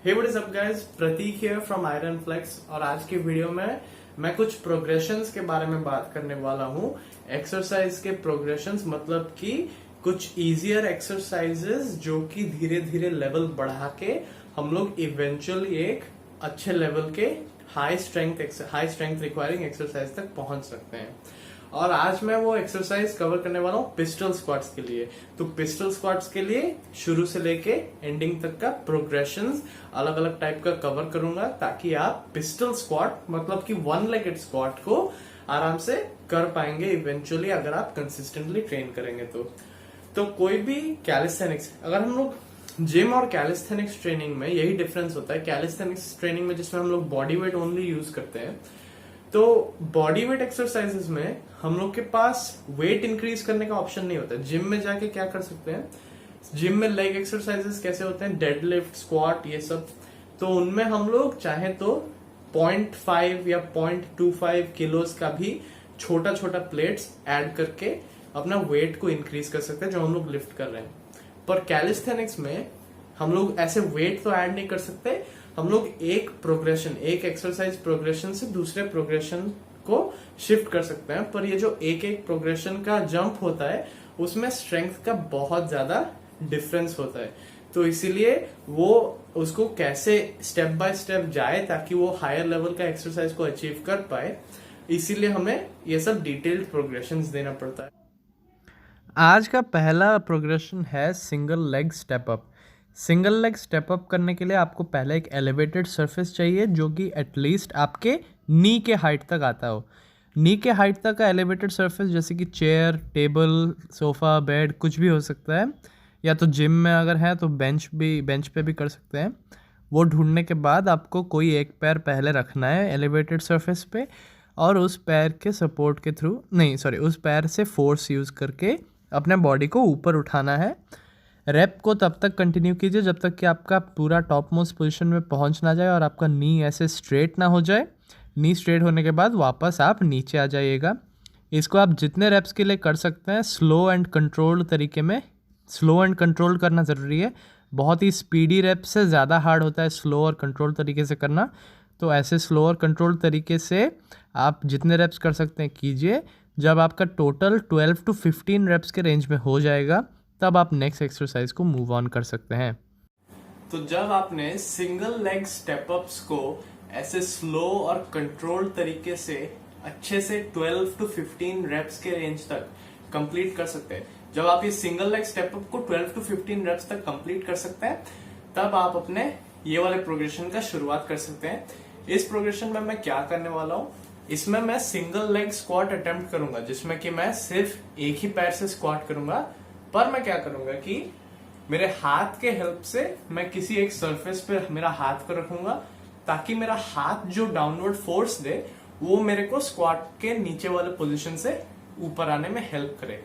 Hey what is up guys, Prateek here from Iron Flex. और आज की वीडियो में मैं कुछ प्रोग्रेशंस के बारे में बात करने वाला हूँ। एक्सरसाइज के प्रोग्रेशंस मतलब कि कुछ इजियर एक्सरसाइजेस जो कि धीरे धीरे लेवल बढ़ा के हम लोग इवेंचुअली एक अच्छे लेवल के हाई स्ट्रेंथ रिक्वायरिंग एक्सरसाइज तक पहुंच सकते हैं। और आज मैं वो एक्सरसाइज कवर करने वाला हूँ पिस्टल स्क्वाट्स के लिए। तो पिस्टल स्क्वाट्स के लिए शुरू से लेके एंडिंग तक का प्रोग्रेशंस अलग अलग टाइप का कवर करूंगा, ताकि आप पिस्टल स्क्वाट मतलब कि वन लेगेड स्क्वाट को आराम से कर पाएंगे इवेंचुअली, अगर आप कंसिस्टेंटली ट्रेन करेंगे तो कोई भी कैलिस्थेनिक्स, अगर हम लोग जिम और कैलिस्थेनिक्स ट्रेनिंग में यही डिफरेंस होता है। कैलिस्थेनिक्स ट्रेनिंग में जिसमें हम लोग बॉडी वेट ओनली यूज करते हैं, तो बॉडी वेट एक्सरसाइजेस में हम लोग के पास वेट इंक्रीज करने का ऑप्शन नहीं होता। जिम में जाके क्या कर सकते हैं, जिम में लेग एक्सरसाइजेस कैसे होते हैं, डेडलिफ्ट, स्क्वाट, ये सब। तो उनमें हम लोग चाहे तो 0.5 या 0.25 किलोज का भी छोटा छोटा प्लेट्स ऐड करके अपना वेट को इंक्रीज कर सकते हैं, जो हम लोग लिफ्ट कर रहे हैं। पर कैलिस्थेनिक्स में हम लोग ऐसे वेट तो ऐड नहीं कर सकते। हम लोग एक एक्सरसाइज प्रोग्रेशन से दूसरे प्रोग्रेशन को शिफ्ट कर सकते हैं। पर ये जो एक प्रोग्रेशन का जंप होता है, उसमें स्ट्रेंथ का बहुत ज्यादा डिफरेंस होता है। तो इसीलिए वो उसको कैसे स्टेप बाय स्टेप जाए ताकि वो हायर लेवल का एक्सरसाइज को अचीव कर पाए, इसीलिए हमें ये सब डिटेल्ड प्रोग्रेशंस देना पड़ता है। आज का पहला प्रोग्रेशन है single leg step up. Single leg step up करने के लिए आपको पहले एक एलिवेटेड सरफेस चाहिए, जो कि एटलीस्ट आपके नी के हाइट तक आता हो। नी के हाइट तक का एलिवेटेड सरफेस जैसे कि चेयर, टेबल, सोफा, बेड, कुछ भी हो सकता है। या तो जिम में अगर है तो बेंच पे भी कर सकते हैं। वो ढूंढने के बाद आपको कोई एक पैर पहले रखना है एलिवेटेड सरफेस पे, और उस पैर के सपोर्ट के थ्रू उस पैर से फोर्स यूज़ करके अपने बॉडी को ऊपर उठाना है। रेप को तब तक कंटिन्यू कीजिए जब तक कि आपका पूरा टॉप मोस्ट पोजिशन में पहुंच ना जाए और आपका नी ऐसे स्ट्रेट ना हो जाए। नी स्ट्रेट होने के बाद वापस आप नीचे आ जाइएगा। इसको आप जितने रेप्स के लिए कर सकते हैं स्लो एंड कंट्रोल्ड तरीके में। स्लो एंड कंट्रोल करना ज़रूरी है। बहुत ही स्पीडी रेप से ज़्यादा हार्ड होता है स्लो और कंट्रोल तरीके से करना। तो ऐसे स्लो और कंट्रोल तरीके से आप जितने रेप्स कर सकते हैं कीजिए। जब आपका टोटल 12 to 15 रेप्स के रेंज में हो जाएगा, तब आप नेक्स्ट एक्सरसाइज को मूव ऑन कर सकते हैं। तो जब आपने सिंगल लेग स्टेप अप्स को ऐसे स्लो और कंट्रोल तरीके से अच्छे से 12 to 15 रेप्स के रेंज तक कंप्लीट कर सकते हैं, जब आप ये सिंगल लेग स्टेप अप को 12 to 15 रेप्स तक कंप्लीट कर सकते हैं, तब आप अपने ये वाले प्रोग्रेशन का शुरुआत कर सकते हैं। इस प्रोग्रेशन में मैं क्या करने वाला हूँ, इसमें मैं सिंगल लेग स्क्वाट अटेम्प्ट करूंगा, जिसमें कि मैं सिर्फ एक ही पैर से स्क्वाट करूंगा। पर मैं क्या करूंगा कि मेरे हाथ के हेल्प से मैं किसी एक सरफेस पे मेरा हाथ को रखूंगा, ताकि मेरा हाथ जो डाउनवर्ड फोर्स दे वो मेरे को स्क्वाट के नीचे वाले पोजीशन से ऊपर आने में हेल्प करे।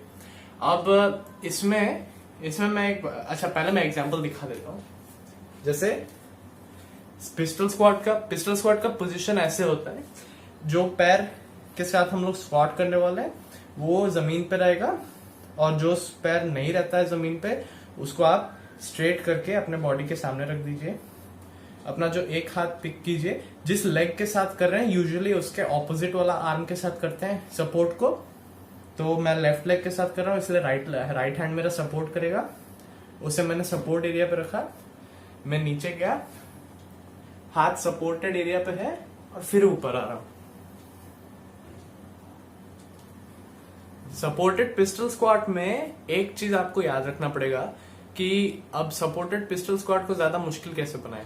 अब इसमें मैं पहले मैं एग्जांपल दिखा देता हूं। जैसे पिस्टल स्क्वाट का पोजीशन ऐसे होता है, जो पैर के साथ हम लोग स्क्वाट करने वाले हैं वो जमीन पे रहेगा, और जो पैर नहीं रहता है जमीन पे उसको आप स्ट्रेट करके अपने बॉडी के सामने रख दीजिए। अपना जो एक हाथ पिक कीजिए, जिस लेग के साथ कर रहे हैं यूजुअली उसके ऑपोजिट वाला आर्म के साथ करते हैं सपोर्ट को। तो मैं लेफ्ट लेग के साथ कर रहा हूँ, इसलिए राइट हैंड मेरा सपोर्ट करेगा। उसे मैंने सपोर्ट एरिया पे रखा, मैं नीचे गया, हाथ सपोर्टेड एरिया पे है और फिर ऊपर आ रहा हूं। सपोर्टेड पिस्टल स्क्वाट में एक चीज आपको याद रखना पड़ेगा कि अब सपोर्टेड पिस्टल स्क्वाट को ज्यादा मुश्किल कैसे बनाएं।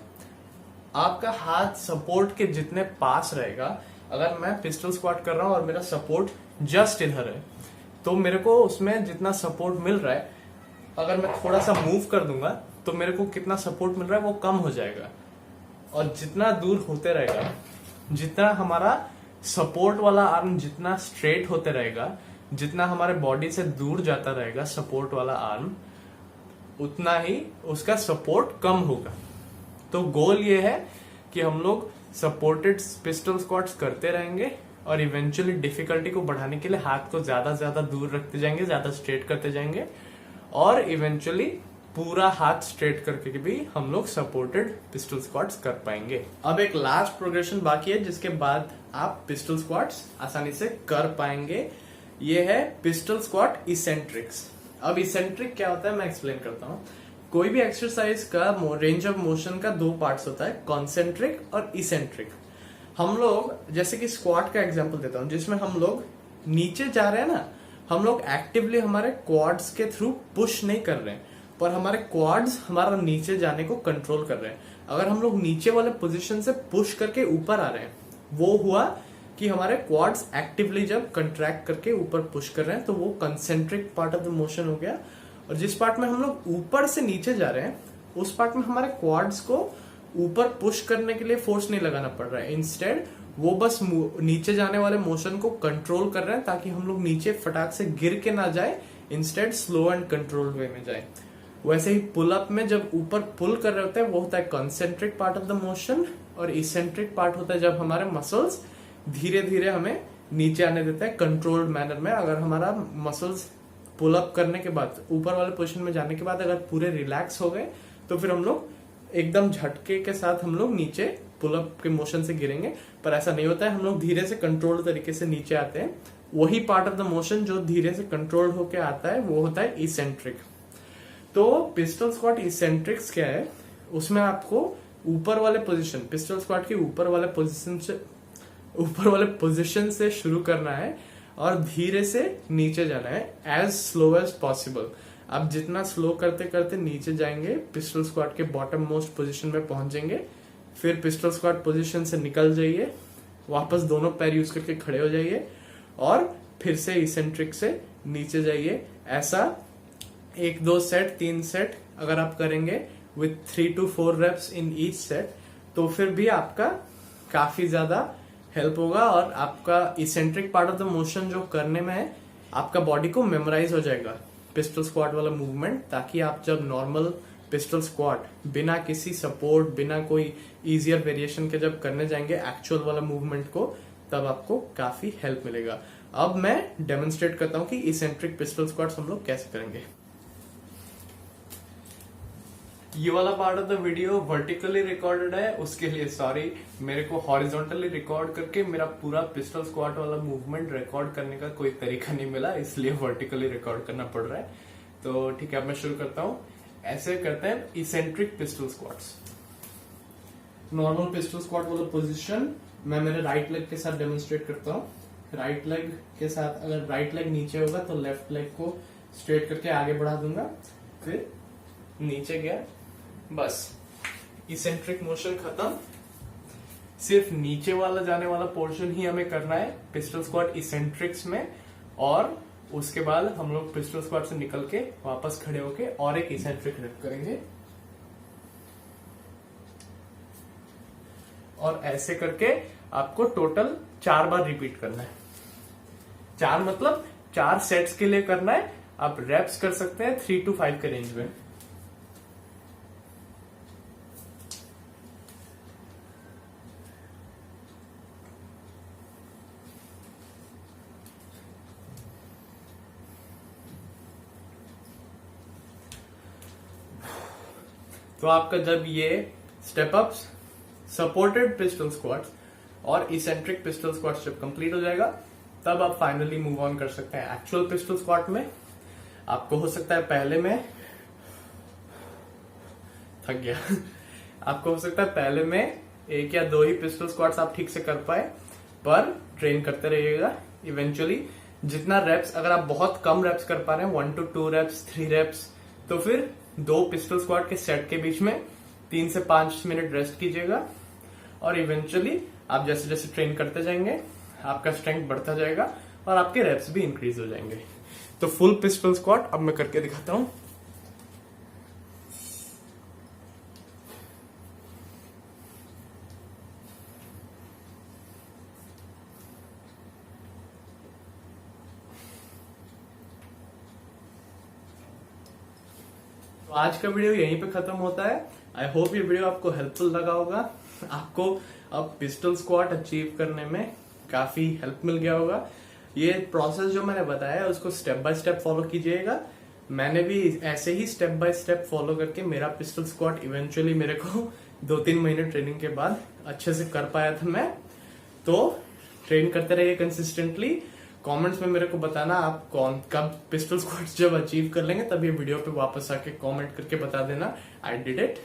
आपका हाथ सपोर्ट के जितने पास रहेगा, अगर मैं पिस्टल स्क्वाट कर रहा हूं और मेरा सपोर्ट जस्ट इधर है, तो मेरे को उसमें जितना सपोर्ट मिल रहा है, अगर मैं थोड़ा सा मूव कर दूंगा तो मेरे को कितना सपोर्ट मिल रहा है वो कम हो जाएगा। और जितना दूर होते रहेगा, जितना हमारा सपोर्ट वाला आर्म जितना स्ट्रेट होते रहेगा, जितना हमारे बॉडी से दूर जाता रहेगा सपोर्ट वाला आर्म, उतना ही उसका सपोर्ट कम होगा। तो गोल ये है कि हम लोग सपोर्टेड पिस्टल स्क्वाट्स करते रहेंगे और इवेंचुअली डिफिकल्टी को बढ़ाने के लिए हाथ को ज्यादा दूर रखते जाएंगे, ज्यादा स्ट्रेट करते जाएंगे, और इवेंचुअली पूरा हाथ स्ट्रेट करके भी हम लोग सपोर्टेड पिस्टल स्क्वाट्स कर पाएंगे। अब एक लास्ट प्रोग्रेशन बाकी है जिसके बाद आप पिस्टल स्क्वाट्स आसानी से कर पाएंगे। ये है पिस्टल स्क्वाट इसेंट्रिक्स। अब इसेंट्रिक क्या होता है मैं एक्सप्लेन करता हूँ। कोई भी एक्सरसाइज का रेंज ऑफ मोशन का दो पार्ट्स होता है, कॉन्सेंट्रिक और इसेंट्रिक। हम लोग जैसे कि स्क्वाट का एग्जांपल देता हूं जिसमें हम लोग नीचे जा रहे हैं ना, हम लोग एक्टिवली हमारे क्वाड्स के थ्रू पुश नहीं कर रहे हैं, पर हमारे क्वाड्स हमारा नीचे जाने को कंट्रोल कर रहे हैं। अगर हम लोग नीचे वाले पोजीशन से पुश करके ऊपर आ रहे हैं, वो हुआ कि हमारे क्वाड्स एक्टिवली जब कंट्रैक्ट करके ऊपर पुश कर रहे हैं, तो वो concentric part of the motion हो गया। और जिस पार्ट में हम लोग ऊपर से नीचे जा रहे हैं, उस पार्ट में हमारे क्वाड्स को ऊपर पुश करने के लिए फोर्स नहीं लगाना पड़ रहा है। इंस्टेड वो बस नीचे जाने वाले मोशन को कंट्रोल कर रहे हैं ताकि हम लोग नीचे फटाक से गिर के ना जाए, इंस्टेड स्लो एंड कंट्रोल वे में जाए। वैसे ही पुल अप में जब ऊपर पुल कर रहे होते हैं, वो होता है concentric part of the motion, और इसेंट्रिक पार्ट होता है जब हमारे मसल्स धीरे धीरे हमें नीचे आने देते हैं कंट्रोल्ड मैनर में। अगर हमारा मसल्स पुल अप करने के बाद, ऊपर वाले पोजीशन में जाने के बाद अगर पूरे रिलैक्स हो गए, तो फिर हम लोग एकदम झटके के साथ हम लोग नीचे पुल अप के मोशन से गिरेंगे। पर ऐसा नहीं होता है, हम लोग धीरे से कंट्रोल्ड तरीके से नीचे आते हैं। वही पार्ट ऑफ द मोशन जो धीरे से कंट्रोल्ड होके आता है, वो होता है इसेंट्रिक। तो पिस्टल स्क्वाट इसेंट्रिक्स क्या है, उसमें आपको ऊपर वाले पोजीशन, पिस्टल स्क्वाट के ऊपर वाले पोजीशन से शुरू करना है और धीरे से नीचे जाना है, एज स्लो एज पॉसिबल। आप जितना स्लो करते करते नीचे जाएंगे, पिस्टल स्क्वाट के बॉटम मोस्ट पोजीशन में पहुंचेंगे। फिर पिस्टल स्क्वाट पोजीशन से निकल जाइए, वापस दोनों पैर यूज करके खड़े हो जाइए और फिर से इसेंट्रिक से नीचे जाइए। ऐसा 1, 2 सेट, 3 सेट अगर आप करेंगे with 3 to 4 reps in each set, तो फिर भी आपका काफी ज्यादा हेल्प होगा और आपका eccentric part of the motion जो करने में है, आपका बॉडी को मेमोराइज हो जाएगा पिस्टल स्क्वाट वाला मूवमेंट, ताकि आप जब नॉर्मल पिस्टल स्क्वाट बिना किसी सपोर्ट, बिना कोई इजियर वेरिएशन के जब करने जाएंगे एक्चुअल वाला मूवमेंट को, तब आपको काफी हेल्प मिलेगा। अब मैं डेमोन्स्ट्रेट करता हूं कि इसेंट्रिक पिस्टल स्क्वाट्स हम लोग कैसे करेंगे। ये वाला part of the video vertically recorded है, उसके लिए सॉरी। मेरे को हॉरिजॉन्टली रिकॉर्ड करके मेरा पूरा पिस्टल स्क्वाट वाला मूवमेंट रिकॉर्ड करने का कोई तरीका नहीं मिला, इसलिए वर्टिकली रिकॉर्ड करना पड़ रहा है। तो ठीक है, अब मैं शुरू करता हूं। ऐसे करते हैं eccentric pistol squats. Normal pistol squat वाला पोजीशन मैं मेरे राइट लेग के साथ डेमोन्स्ट्रेट करता हूँ। राइट लेग के साथ, अगर राइट लेग नीचे होगा तो लेफ्ट लेग को स्ट्रेट करके आगे बढ़ा दूंगा, फिर नीचे गया, बस इसेंट्रिक मोशन खत्म। सिर्फ नीचे वाला जाने वाला पोर्शन ही हमें करना है पिस्टल स्क्वाट इसेंट्रिक्स में, और उसके बाद हम लोग पिस्टल स्क्वाट से निकल के वापस खड़े होके और एक इसेंट्रिक रेप करेंगे। और ऐसे करके आपको टोटल 4 बार रिपीट करना है। 4 मतलब 4 सेट्स के लिए करना है। आप रेप्स कर सकते हैं 3 to 5 के रेंज में। तो आपका जब ये step ups, supported pistol squats और इसेंट्रिक पिस्टल स्क्वाट्स जब कंप्लीट हो जाएगा, तब आप फाइनली मूव ऑन कर सकते हैं एक्चुअल पिस्टल स्क्वाट में। आपको हो सकता है पहले में थक गया आपको हो सकता है पहले में 1 या 2 ही पिस्टल स्क्वाट्स आप ठीक से कर पाए, पर ट्रेन करते रहिएगा। इवेंचुअली जितना रेप्स, अगर आप बहुत कम रेप्स कर पा रहे हैं, 1 to 2 रेप्स, 3 रेप्स, तो फिर 2 पिस्टल स्क्वाट के सेट के बीच में 3 से 5 मिनट रेस्ट कीजिएगा। और इवेंचुअली आप जैसे जैसे ट्रेन करते जाएंगे, आपका स्ट्रेंथ बढ़ता जाएगा और आपके रेप्स भी इंक्रीज हो जाएंगे। तो फुल पिस्टल स्क्वाट अब मैं करके दिखाता हूं। तो आज का वीडियो यहीं पे खत्म होता है। आई होप ये वीडियो आपको हेल्पफुल लगा होगा। आपको अब पिस्टल स्क्वाट अचीव करने में काफी हेल्प मिल गया होगा। ये प्रोसेस जो मैंने बताया है उसको स्टेप बाय स्टेप फॉलो कीजिएगा। मैंने भी ऐसे ही स्टेप बाय स्टेप फॉलो करके मेरा पिस्टल स्क्वाट इवेंचुअली मेरे को 2-3 महीने ट्रेनिंग के बाद अच्छे से कर पाया था मैं। तो ट्रेन करते रहिए कंसिस्टेंटली। कमेंट्स में मेरे को बताना आप कब पिस्टल स्क्वाट्स जब अचीव कर लेंगे तब ये वीडियो पे वापस आके कमेंट करके बता देना आई डिड इट।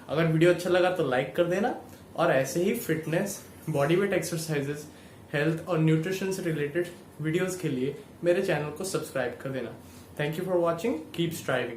अगर वीडियो अच्छा लगा तो लाइक कर देना, और ऐसे ही fitness, body weight exercises, health और न्यूट्रिशन से रिलेटेड वीडियोस के लिए मेरे चैनल को सब्सक्राइब कर देना। Thank you for watching, keep striving.